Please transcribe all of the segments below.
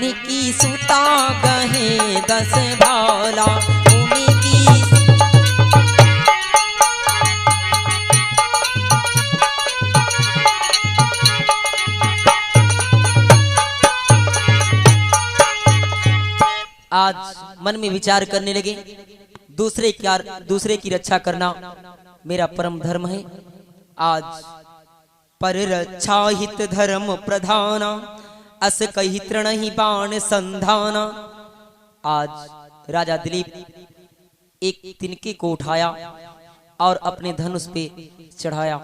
की सुता गहे 10 भाला उन्हीं की। आज मन में विचार करने लगे, दूसरे की रक्षा करना मेरा परम धर्म है। आज पर रक्षा हित धर्म प्रधाना, अस कही तृण ही बाण संधाना। आज राजा दिलीप एक तिनके को उठाया और अपने धनुष पे चढ़ाया।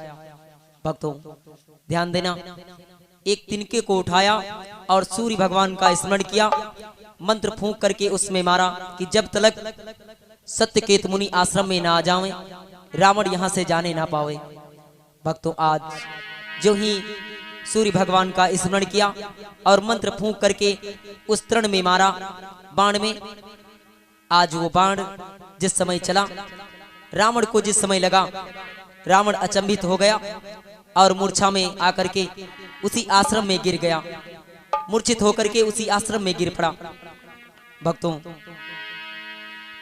भक्तों ध्यान देना, एक तिनके को उठाया और सूर्य भगवान का स्मरण किया, मंत्र फूंक करके उसमें मारा कि जब तक सत्यकेतु मुनि आश्रम में ना जावे, रावण यहां से जाने ना पावे। भक्तों आज जो ही सूर्य भगवान का स्मरण किया और मंत्र फूंक करके उस तृण में मारा, बाण में, आज वो बाण जिस समय चला, रावण को जिस समय लगा, रावण अचंभित हो गया और मूर्छा में आकर के उसी आश्रम में गिर गया, मूर्छित होकर के उसी आश्रम में गिर पड़ा। भक्तों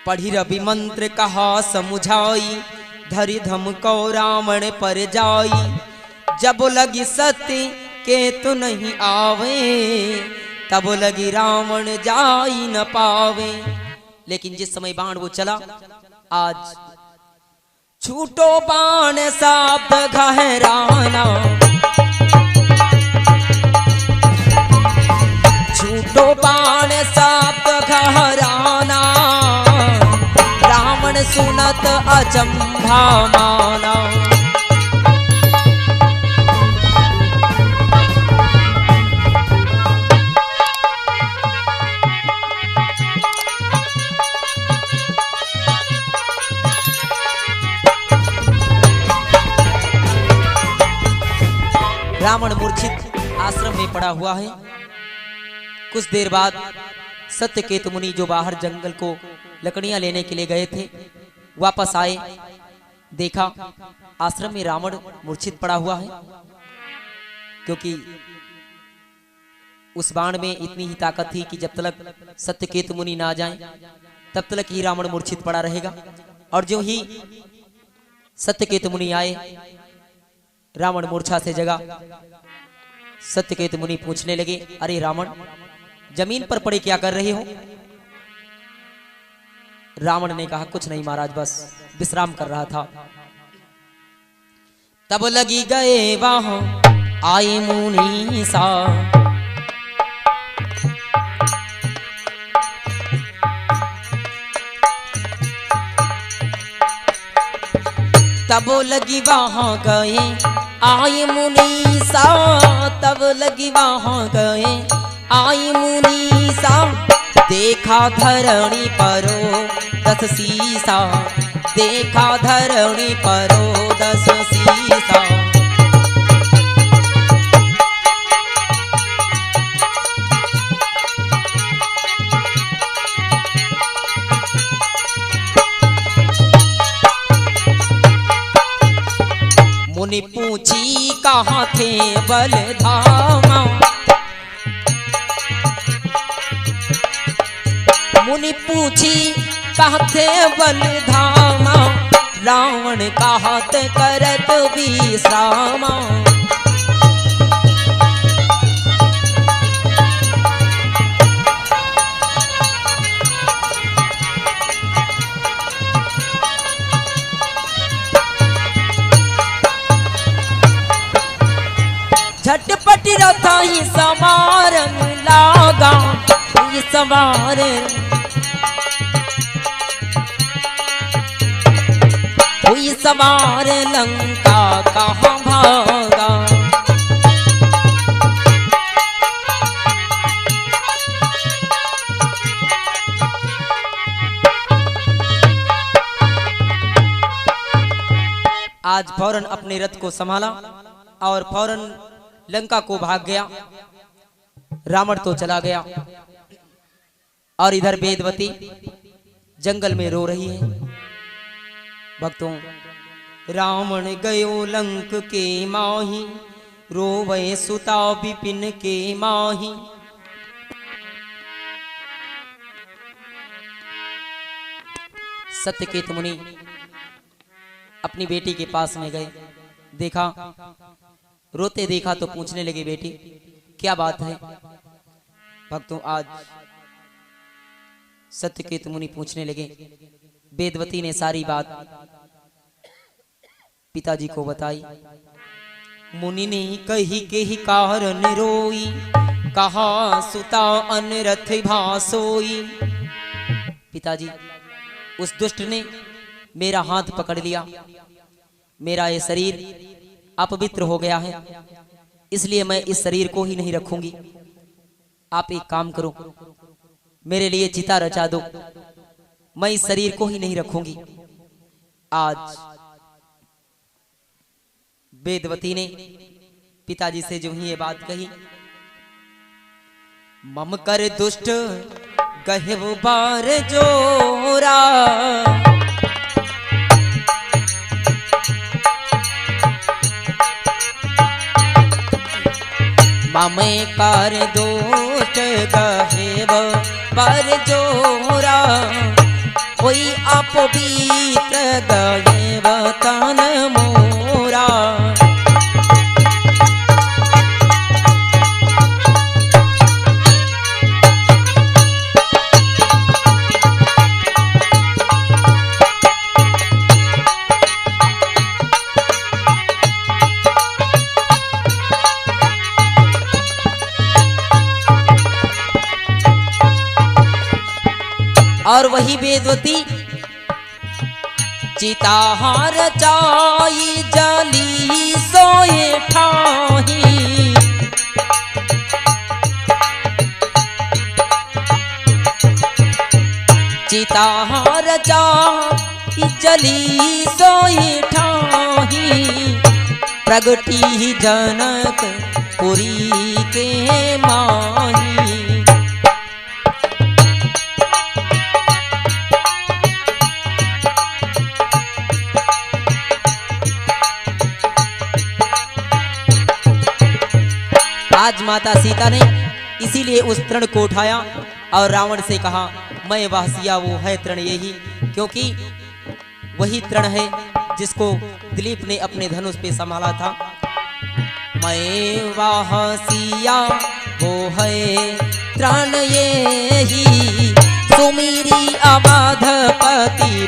पढ़ी रवि मंत्र कहा समुझाई, धरि धम को रावण पर जाई। जब लगी सत्य केतु नहीं आवे, तब लगी रावण जाई न पावे। लेकिन जिस समय बाण वो चला, आज छूटो बाण शब्द गहराना, छूटो बाण शब्द गहराना। रावण सुनत अचंभा माना। रावण मूर्छित आश्रम में पड़ा हुआ है। कुछ देर बाद सत्यकेतु मुनि जो बाहर जंगल को लकड़ियां लेने के लिए गए थे, वापस आए, देखा आश्रम में रावण मूर्छित पड़ा हुआ है, क्योंकि उस बाण में इतनी ही ताकत थी कि जब तक सत्यकेतु मुनि ना जाएं, तब तक ही रावण मूर्छित पड़ा रहेगा। और जो ही सत्यकेतु मुनि आए, रावण मूर्छा से जगा। सत्यकेतु मुनि पूछने लगे, अरे रावण, जमीन पर पड़े क्या कर रहे हो? रावण ने कहा, कुछ नहीं महाराज, बस विश्राम कर रहा था। तब लगी गए वहां आए मुनि सा, तब लगी वहां गए आए मुनीसा, तब लगी वहां गए आए मुनीसा। देखा धरणी परो 10 सीसा, देखा धरणी परो 10 सीसा। मुनि पूछी कहाँ थे बलधामा, मुनि पूछी कहाँ थे बलधामा। रावण कहत करत विश्रामा। झटपट रथ ही सवारन लागा, ही सवार हुई सवार लंका कहाँ भागा। आज फौरन अपने रथ को संभाला और फौरन लंका को भाग गया। रावण तो चला गया और इधर वेदवती जंगल में रो रही है। भक्तों रावण गयो लंक के माही, रोवे सुता विपिन के माही। सत्यकेत मुनि अपनी बेटी के पास में गए, देखा, रोते देखा तो पूछने लगे, बेटी क्या बात है? भक्तों, आज सत्यकेत मुनि पूछने लगे। वेदवती ने सारी बात पिताजी को बताई। मुनि ने कही के ही कारण रोई, कहा सुता अनरथ भासोई। पिताजी, उस दुष्ट ने मेरा हाथ पकड़ लिया, मेरा ये शरीर अपवित्र हो गया है, इसलिए मैं इस शरीर को ही नहीं रखूंगी। आप एक काम करो, मेरे लिए चिता रचा दो, मैं इस शरीर को ही नहीं रखूंगी। आज वेदवती ने पिताजी से जो ही ये बात कही, मम कर दुष्ट गहव बार जोरा, मम कर दुष्ट गहव बार जोरा, कोई अपवित्र गहव तन मोरा। और वही वेदवती चिताहार चाई जली सोए ठाही, चिताहार चाई जली सोए ठाही, प्रगटी जनक पुरी के माही। आज माता सीता ने इसीलिए उस तृण को उठाया और रावण से कहा, मैं वह सिया वो है तृण यही, क्योंकि वही तृण है जिसको दिलीप ने अपने धनुष पे संभाला था। मैं वह सिया वो है तृण यही, सुमीरी अवधपति